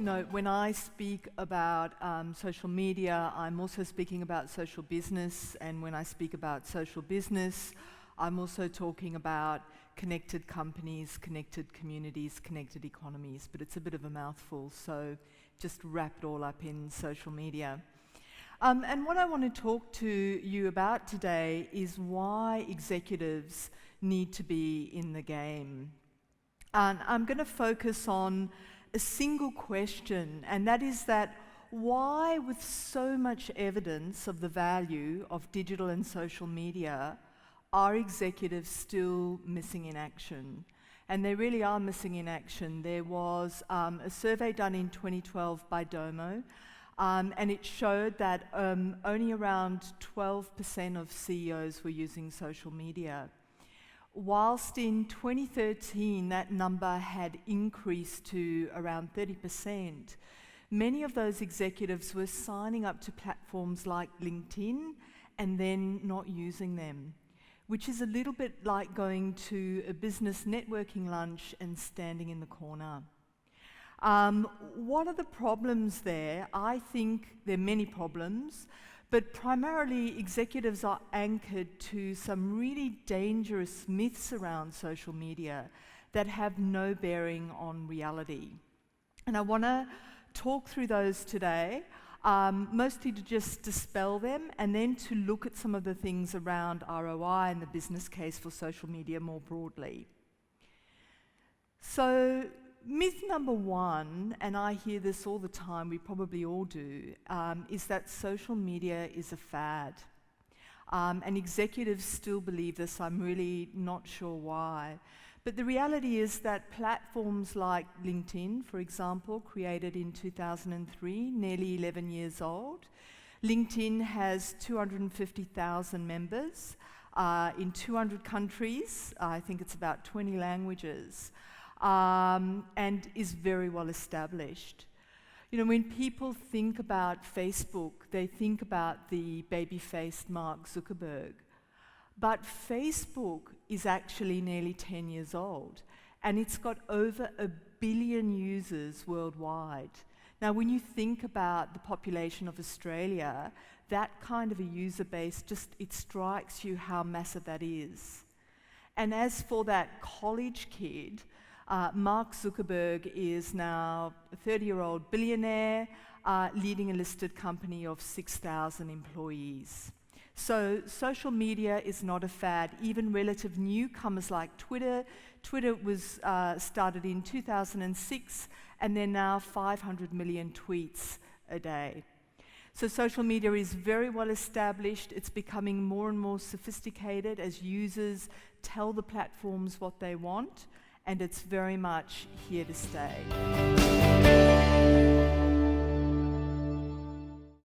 No, when I speak about social media, I'm also speaking about social business, and when I speak about social business, I'm also talking about connected companies, connected communities, connected economies, but it's a bit of a mouthful, so just wrap it all up in social media. And what I want to talk to you about today is why executives need to be in the game. And I'm going to focus on a single question, and that is that why, with so much evidence of the value of digital and social media, are executives still missing in action? And they really are missing in action. There was a survey done in 2012 by Domo, and it showed that only around 12% of CEOs were using social media. Whilst in 2013 that number had increased to around 30%, many of those executives were signing up to platforms like LinkedIn and then not using them, which is a little bit like going to a business networking lunch and standing in the corner. What are the problems there? I think there are many problems, but primarily executives are anchored to some really dangerous myths around social media that have no bearing on reality. And I want to talk through those today, mostly to just dispel them and then to look at some of the things around ROI and the business case for social media more broadly. So, myth number one, and I hear this all the time, we probably all do, is that social media is a fad. And executives still believe this. I'm really not sure why. But the reality is that platforms like LinkedIn, for example, created in 2003, nearly 11 years old. LinkedIn has 250,000 members in 200 countries. I think it's about 20 languages. And is very well established. You know, when people think about Facebook, they think about the baby-faced Mark Zuckerberg. But Facebook is actually nearly 10 years old, and it's got over 1 billion users worldwide. Now, when you think about the population of Australia, that kind of a user base, it strikes you how massive that is. And as for that college kid, Mark Zuckerberg is now a 30-year-old billionaire leading a listed company of 6,000 employees. So social media is not a fad. Even relative newcomers like Twitter was started in 2006, and they're now 500 million tweets a day. So social media is very well established. It's becoming more and more sophisticated as users tell the platforms what they want, and it's very much here to stay.